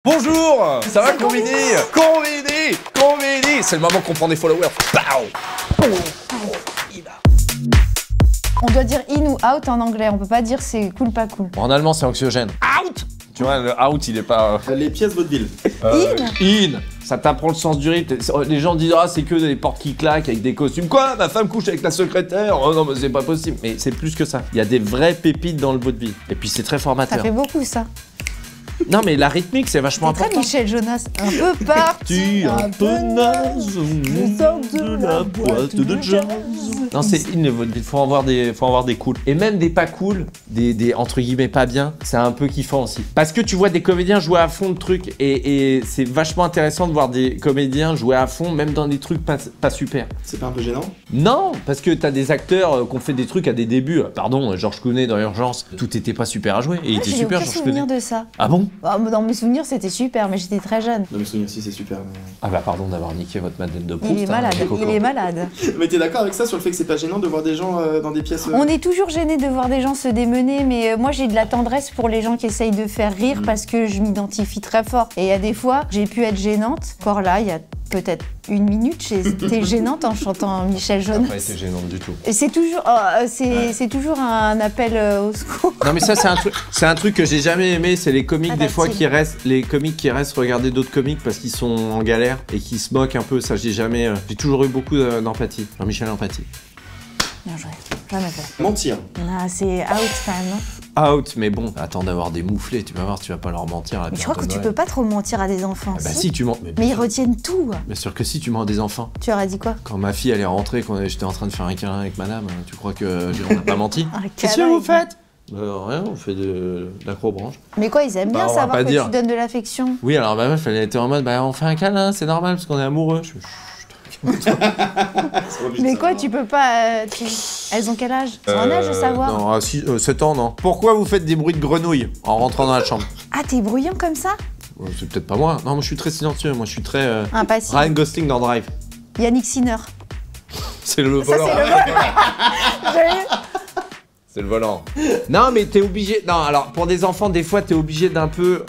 Bonjour. Ça va Combini? C'est le moment qu'on prend des followers. Pow. On doit dire in ou out en anglais, on peut pas dire c'est cool pas cool. En allemand c'est anxiogène. Out. Tu vois, le out il est pas... Les pièces vaudeville. In. Ça t'apprend le sens du rythme. Les gens disent ah c'est que des portes qui claquent avec des costumes. Quoi? Ma femme couche avec la secrétaire? Oh non mais c'est pas possible. Mais c'est plus que ça. Il y a des vraies pépites dans le vaudeville. Et puis c'est très formateur. Ça fait beaucoup ça. Non mais la rythmique c'est vachement important. Très Michel Jonas. Un peu parti, un peu naze, je sors de la boîte de jazz. Non c'est in le vaudeville, faut en voir des cools. Et même des pas cool, des entre guillemets pas bien, c'est un peu kiffant aussi. Parce que tu vois des comédiens jouer à fond le truc et c'est vachement intéressant de voir des comédiens jouer à fond même dans des trucs pas super. C'est pas un peu gênant? Non, parce que t'as des acteurs qui ont fait des trucs à des débuts. Pardon, Georges Clooney dans Urgence, tout était pas super à jouer et il était super Georges Clooney. J'ai aucun souvenir de ça. Ah bon? Dans mes souvenirs c'était super mais j'étais très jeune. Dans mes souvenirs si c'est super. Ah bah pardon d'avoir niqué votre Madeleine de Proust. Il est malade, il est malade. Mais t'es d'accord avec ça sur le fait que c'est pas gênant de voir des gens dans des pièces On est toujours gêné de voir des gens se démener, mais moi j'ai de la tendresse pour les gens qui essayent de faire rire parce que je m'identifie très fort. Et il y a des fois, j'ai pu être gênante. Encore là, il y a peut-être une minute, j'étais gênante en chantant Michel Jonas. Pas été gênante du tout. Et c'est toujours, c'est toujours un appel au secours. Non mais ça c'est un truc que j'ai jamais aimé, c'est les comiques des fois qui restent, regarder d'autres comiques parce qu'ils sont en galère et qui se moquent un peu. Ça j'ai toujours eu beaucoup d'empathie. Jean-Michel empathie. Bien joué, jamais fait. Mentir. Ah, c'est out quand même, non? Out, mais bon, attends d'avoir des mouflés, tu vas voir, tu vas pas leur mentir. Mais je crois que tu peux pas trop mentir à des enfants. Ah bah si, tu mens. Mais ils retiennent tout. Bien sûr que si, tu mens à des enfants. Tu aurais dit quoi? Quand ma fille elle est rentrée, quand j'étais en train de faire un câlin avec madame, tu crois que on n'a pas menti? Qu'est-ce que vous faites? Rien, on fait de l'acrobranche. Mais quoi, ils aiment bien savoir que tu donnes de l'affection. Oui, alors ma meuf, elle était en mode, on fait un câlin, c'est normal parce qu'on est amoureux. Mais quoi, tu peux pas... Elles ont quel âge? Elles ont un âge de savoir? Non, 7 ans, non. Pourquoi vous faites des bruits de grenouilles en rentrant dans la chambre? Ah, t'es bruyant comme ça? C'est peut-être pas moi. Non, moi je suis très silencieux, moi je suis très... Impassible. Ryan Gosling dans Drive. Yannick Sinner. C'est le volant. C'est le volant. Non, mais t'es obligé... Non, alors pour des enfants, des fois, t'es obligé d'un peu...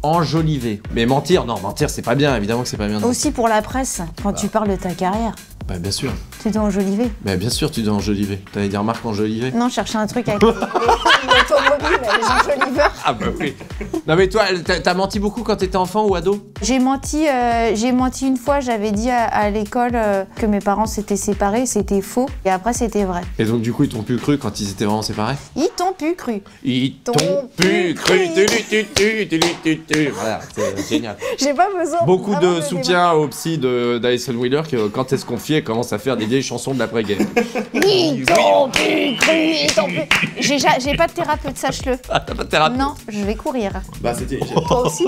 enjoliver. Mais mentir, non, mentir c'est pas bien, évidemment que c'est pas bien. Aussi pour la presse, quand tu parles de ta carrière. Bah bien sûr. Tu dois enjoliver. Bah bien sûr tu dois enjoliver. T'allais dire Marc enjoliver? Non, je cherchais un truc avec l'automobile, les enjoliveurs. Ah bah oui. Non mais toi, t'as menti beaucoup quand t'étais enfant ou ado? J'ai menti une fois, j'avais dit à l'école que mes parents s'étaient séparés, c'était faux. Et après c'était vrai. Et donc du coup ils t'ont plus cru quand ils étaient vraiment séparés? Ils t'ont plus cru. Ils t'ont plus cru. Voilà, c'est génial. J'ai pas besoin. Beaucoup de soutien au psy d'Alison Wheeler qui quand est-ce qu'on fiait commence à faire des vieilles chansons de l'après-guerre. Ils t'ont plus cru, ils t'ont plus... J'ai pas de thérapeute, sache-le. Ah t'as pas de thérapeute? Non, je vais courir. Bah c'était... Toi aussi?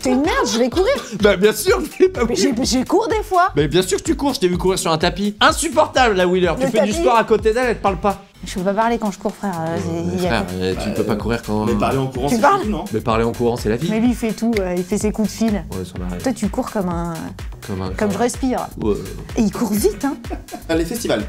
T'es une merde, je vais courir. Bah bien sûr, mais je cours des fois. Mais bien sûr que tu cours, je t'ai vu courir sur un tapis. Insupportable la Wheeler, tu fais du sport à côté d'elle, elle te parle pas. Je peux pas parler quand je cours, frère. Frère, tu ne peux pas courir quand... Mais parler en courant, c'est la vie, non? Mais parler en courant, c'est la vie. Mais lui, il fait tout, il fait ses coups de fil. Ouais, ça m'arrive. Toi, tu cours comme je respire. Ouais. Et il court vite, hein. Les festivals.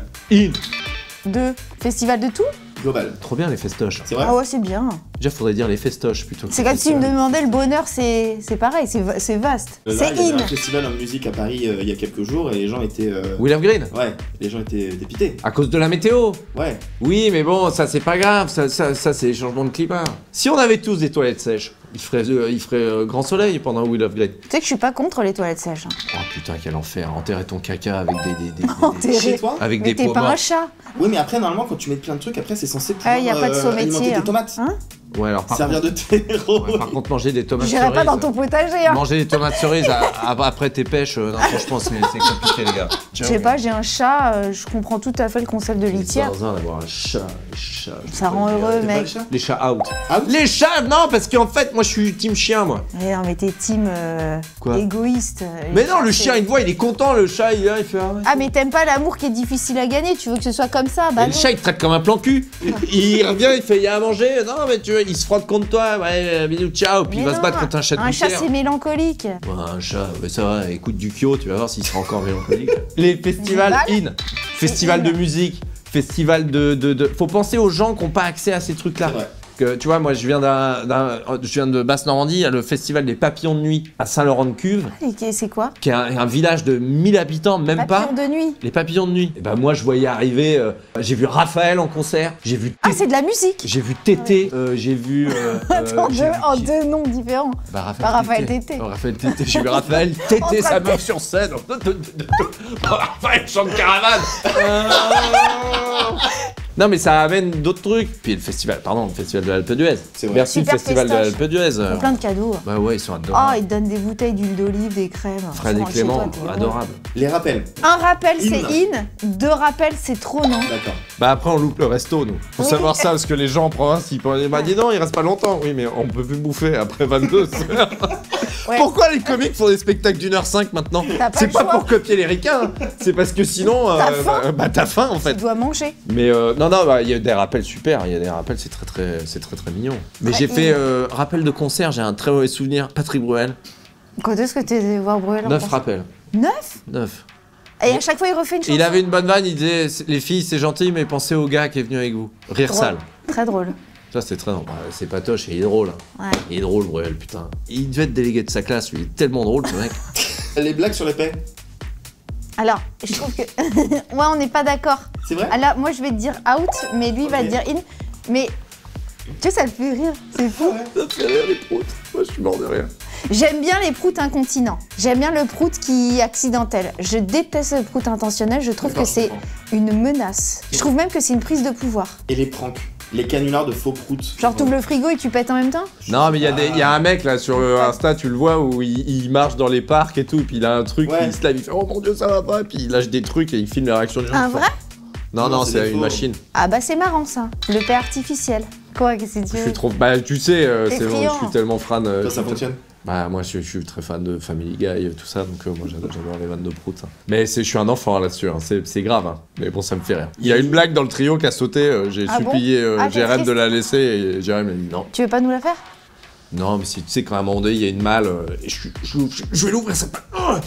Festival de tout? Global. Trop bien les festoches. C'est vrai? Ah ouais, c'est bien. Déjà, faudrait dire les festoches plutôt que... C'est comme si me demandait le bonheur, c'est pareil, c'est vaste. C'est Il y a in. un festival en musique à Paris il y a quelques jours et les gens étaient... Will of Green? Ouais, les gens étaient dépités. À cause de la météo? Ouais. Oui, mais bon, ça c'est pas grave, ça c'est les changements de climat. Si on avait tous des toilettes sèches, il ferait grand soleil pendant Will of Green. Tu sais que je suis pas contre les toilettes sèches. Oh putain, quel enfer, enterrer ton caca avec Chez toi? avec Mais des t'es pas un chat. Oui, mais après, normalement, quand tu mets plein de trucs, après, c'est censé pouvoir y a pas de alimenter saumétier, tes tomates. Hein? Ouais, alors par Servir contre... de terreau. Ouais, par contre, manger des tomates J'irai cerises... pas dans ton potager, hein. Manger des tomates cerises après tes pêches, non, franchement, c'est compliqué, les gars. Je sais pas, j'ai un chat, je comprends tout à fait le concept de litière. C'est d'avoir un chat, Ça rend heureux, mec. Les chats out. Out? Les chats, non, parce qu'en fait, moi, je suis team chien, moi. Ouais, non, mais t'es team Quoi? égoïste. Mais non, le chien, il te voit, il est content, le chat, il fait... Ah, mais t'aimes pas l'amour qui est difficile à gagner, tu veux que ce soit comme ça, bah Et le non. chat, il te traite comme un plan cul. Il revient, il fait, il y a à manger. Non, mais tu vois, il se frotte contre toi. Ouais, bisous, ciao. Puis Mais il va se non, battre contre un chat de Un chat, gouttière. c'est mélancolique. Ouais, un chat, mais ça va, écoute du Kyo, tu vas voir s'il sera encore mélancolique. Les festivals Mal. festival de musique, festival de... Faut penser aux gens qui n'ont pas accès à ces trucs-là. C'est vrai. que tu vois, moi je viens de Basse-Normandie, il y a le festival des papillons de nuit à Saint-Laurent-de-Cuve, Et c'est quoi? qui est un village de 1000 habitants, même pas. Papillon de nuit. Les papillons de nuit. Et ben moi je voyais arriver, j'ai vu Raphaël en concert, j'ai vu Ah, c'est de la musique. j'ai vu Tété, j'ai vu. Attends, j'ai vu en qui- deux noms différents. Raphaël Tété. Raphaël Tété. J'ai vu Raphaël Tété sa meuf sur scène. Raphaël chante caravane. Non mais ça amène d'autres trucs. Puis le festival de l'Alpe d'Huez. C'est vrai. Merci Super le festival de festoche. l'Alpe d'Huez. Ils ont plein de cadeaux. Bah ouais, ils sont Oh, adorables. ils te donnent des bouteilles d'huile d'olive, des crèmes. Fred Tu et rentres chez toi, Clément, t'es heureux. adorable. Les rappels. Un rappel, c'est In. in. Deux rappels, c'est trop, non? D'accord. Bah après on loupe le resto nous. Faut Oui. savoir ça parce que les gens en province ils pensent bah dis non il reste pas longtemps. Oui mais on peut plus bouffer après 22 heures. Ouais. Pourquoi les comiques font des spectacles d'1h05 maintenant? T'as pas C'est le pas choix. pour copier les ricains, hein. C'est parce que sinon T'as faim. bah t'as faim en Tu fait. dois manger. Mais non bah il y a des rappels super, il y a des rappels c'est très mignon. Mais Ouais, j'ai fait rappel de concert, j'ai un très mauvais souvenir. Patrick Bruel, Quand est-ce que t'es allé voir Bruel en 9 concert? rappels. 9? 9. Et à chaque fois, il refait une chanson. Il avait une bonne vanne, il disait les filles c'est gentil mais pensez au gars qui est venu avec vous. Rire Drôle. sale. Très drôle. Ça c'est très drôle. C'est patoche et il est drôle. Hein. Ouais. Il est drôle Bruel putain. Il devait être délégué de sa classe, lui il est tellement drôle ce mec. Les blagues sur les paix. Alors, je trouve que. Ouais, on n'est pas d'accord. C'est vrai? Alors, moi, je vais te dire out, mais lui, il va Ok. te dire in. Mais. Tu sais, ça le fait rire. C'est fou. Ça fait rire les proutes. Moi je suis mort de rire. J'aime bien les proutes incontinents. J'aime bien le prout qui est accidentel. Je déteste le prout intentionnel. Je trouve que D'accord, c'est je comprends. une menace. Je trouve même que c'est une prise de pouvoir. Et les pranks. Les canulars de faux proutes. Genre, t'ouvres le frigo et tu pètes en même temps? Non mais il y a un mec là sur Insta, tu le vois où il marche dans les parcs et tout, et puis il a un truc, Ouais. il se lave, il fait oh mon dieu ça va pas, et puis il lâche des trucs et il filme la réaction des gens. Un vrai? Non Non, c'est c'est des une faux. machine. Ah bah c'est marrant ça. Le paix artificiel. Quoi, qu'est-ce que tu Je veux? suis trop, bah tu sais, T'es c'est bon, friand. je suis tellement fan. Toi, je ça suis fonctionne? Bah moi je suis très fan de Family Guy tout ça, donc moi j'adore les vannes de prout. Hein. Mais je suis un enfant là-dessus, hein. C'est grave, hein. Mais bon ça me fait rire. Il y a une blague dans le trio qui a sauté, j'ai Ah bon supplié Ah, t'es Jérém triste. de la laisser et Jérém m'a dit non. Tu veux pas nous la faire? Non mais si tu sais quand à un moment donné il y a une malle, et je vais l'ouvrir cette malle.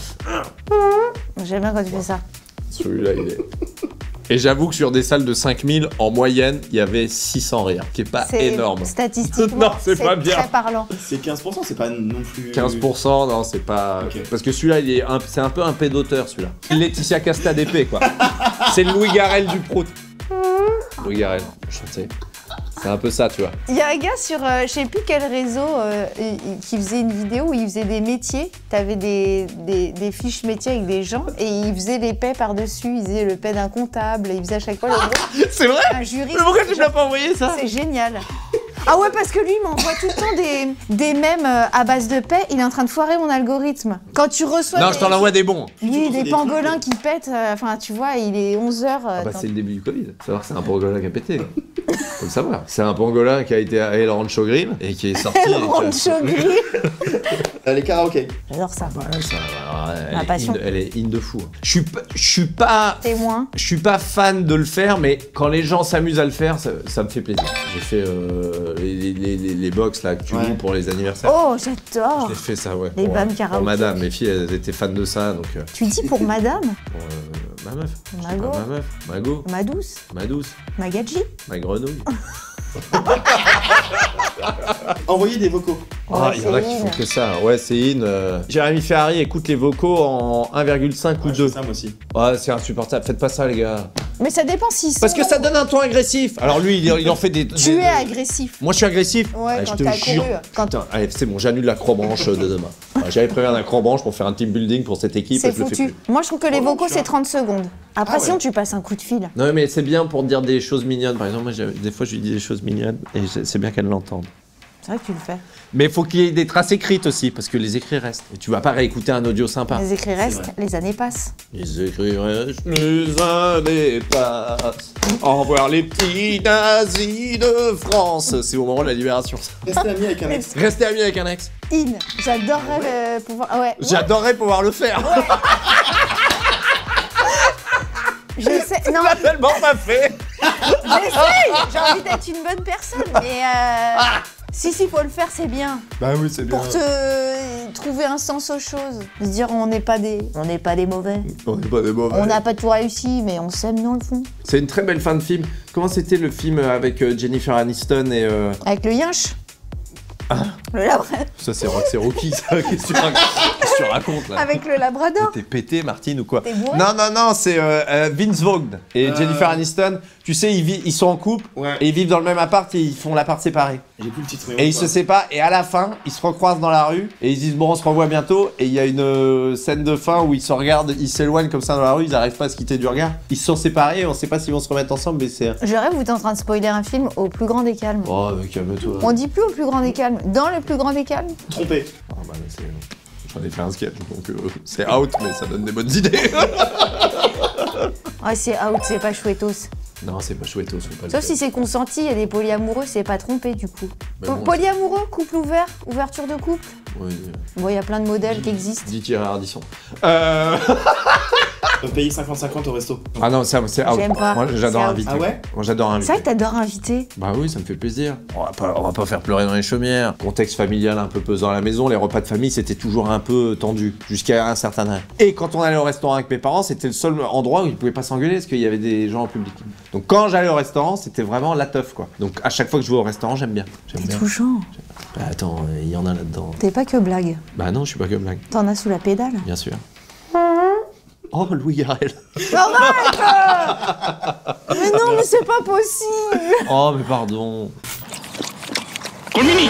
J'aime bien quand tu fais ça. Celui-là, il est. Et j'avoue que sur des salles de 5000, en moyenne, il y avait 600 rires, qui est pas C'est énorme. statistiquement, Non, c'est pas bien. très parlant. C'est 15%, c'est pas non plus. 15%, non, c'est pas. Ok. Parce que celui-là, c'est un peu un pédoteur, celui-là. Laetitia Casta d'épée, quoi. C'est le Louis Garrel du prout. Louis Garrel, chanté. C'est un peu ça, tu vois. Il y a un gars sur, je sais plus quel réseau, qui faisait une vidéo où il faisait des métiers. T'avais des fiches métiers avec des gens et il faisait les paix par-dessus. Il faisait le paix d'un comptable, il faisait à chaque fois C'est vrai? un juriste. Mais pourquoi tu me l'as pas envoyé, ça? C'est génial. Ah ouais, parce que lui, il m'envoie tout le temps des mèmes à base de paix. Il est en train de foirer mon algorithme. Quand tu reçois Non, des... je t'en envoie des bons. Oui, des des trucs, pangolins qui pètent. Enfin, tu vois, il est 11h. Ah bah c'est le début du Covid. Savoir que c'est un pangolin qui a pété. Faut le savoir. C'est un pangolin qui a été à El Rancho Grill et qui est sorti. Rancho Grill. Les karaokés. J'adore ça. Ouais, ça, Ma passion. elle est in de fou. Je suis pas Témoin. Je suis pas fan de le faire, mais quand les gens s'amusent à le faire, ça me fait plaisir. J'ai fait les box là que tu Ouais. loues pour les anniversaires. Oh, Je j'adore. l'ai fait ça, ouais. Les pour, BAM pour karaoké. madame, mes filles, elles étaient fans de ça, donc Tu dis pour madame, pour ma meuf. Je dis Mago. pas ma meuf, ma go, ma douce, ma douce, ma gadji. ma grenouille. Envoyer des vocaux. Ah, Ouais, il y en a c'est qui in. font que ça. Ouais, c'est in. Jérémy Ferrari écoute les vocaux en 1,5 ou Ouais, je 2. fais ça moi aussi. Ouais, c'est insupportable. Faites pas ça, les gars. Mais ça dépend si Parce que ça donne un ton agressif. Alors lui, il en fait des. Tu es agressif. Moi, je suis agressif. Ouais, je quand te t'as jure. couru. Quand... Putain, allez, c'est bon, j'annule la croix-branche de demain. Ouais, j'avais prévu un croix-branche pour faire un team building pour cette équipe. C'est et je le fais foutu. plus. Moi, je trouve que les Oh, vocaux, tu c'est vois. 30 secondes. Après, Ah ouais. sinon, tu passes un coup de fil. Non, mais c'est bien pour dire des choses mignonnes. Par exemple, moi, des fois, je lui dis des choses mignonnes et c'est bien qu'elle l'entende. C'est vrai que tu le fais. Mais il faut qu'il y ait des traces écrites aussi, parce que les écrits restent. Et tu vas pas réécouter un audio sympa. Les écrits restent, vrai. les années passent. Les écrits restent, les années passent. Au revoir les petits nazis de France. C'est au moment de la libération. Rester ami avec un ex. Restez amis avec un ex. In. J'adorerais pouvoir. Ah ouais. J'adorerais pouvoir le faire. Je sais. Non, Ça tellement pas fait. j'essaye. J'ai envie d'être une bonne personne. Mais. Si, faut le faire, c'est bien. Bah oui, c'est Pour te trouver un sens aux choses. Se dire on n'est pas des mauvais. On n'est pas des mauvais. On n'a pas tout réussi, mais on s'aime dans le fond. C'est une très belle fin de film. Comment c'était le film avec Jennifer Aniston et... Avec le yinche. Le labrador. Ça c'est Rocky, ça. Qu'est-ce que tu racontes là? Avec le labrador. T'es pété, Martine, ou quoi? T'es bourré? Non, c'est Vince Vaughn et Jennifer Aniston. Tu sais, ils sont en couple et ils vivent dans le même appart et ils font l'appart séparé. J'ai plus le titre. Et ils se séparent et à la fin, ils se recroisent dans la rue et ils se disent bon, on se revoit bientôt. Et il y a une scène de fin où ils se regardent, ils s'éloignent comme ça dans la rue, ils n'arrivent pas à se quitter du regard. Ils se sont séparés et on sait pas s'ils vont se remettre ensemble, mais c'est... Je rêve, vous êtes en train de spoiler un film au plus grand des calmes. Oh, mais calme-toi. On dit plus au plus grand des calmes. Dans le plus grand des calmes. Trompé. Ah bah, mais j'en ai fait un sketch, donc c'est out, mais ça donne des bonnes idées. Ouais, c'est out, c'est pas chouettos. Non, c'est pas chouette, faut pas le Sauf faire. si c'est consenti, il y a des polyamoureux, c'est pas trompé du coup. Bah bon, Polyamoureux, couple ouvert, ouverture de couple. Oui, Bon, il y a plein de modèles qui existent. dit Thierry Ardisson. Payer 50-50 au resto. Ah non, ça c'est out. J'aime pas. Moi j'adore C'est out. inviter. Ah ouais? Moi j'adore C'est inviter. vrai que t'adores inviter. Bah oui, ça me fait plaisir. On va pas faire pleurer dans les chaumières. Contexte familial un peu pesant à la maison, les repas de famille c'était toujours un peu tendu, jusqu'à un certain âge. Et quand on allait au restaurant avec mes parents, c'était le seul endroit où ils pouvaient pas s'engueuler parce qu'il y avait des gens en public. Donc quand j'allais au restaurant, c'était vraiment la teuf quoi. Donc à chaque fois que je vais au restaurant, j'aime bien. J'aime T'es bien. touchant. Bah attends, il y en a là-dedans. T'es pas que blague. Bah non, je suis pas que blague, T'en as sous la pédale. bien sûr. Oh, Louis Garrel. Arrête. Mais non, mais c'est pas possible. Oh, mais pardon. Colmini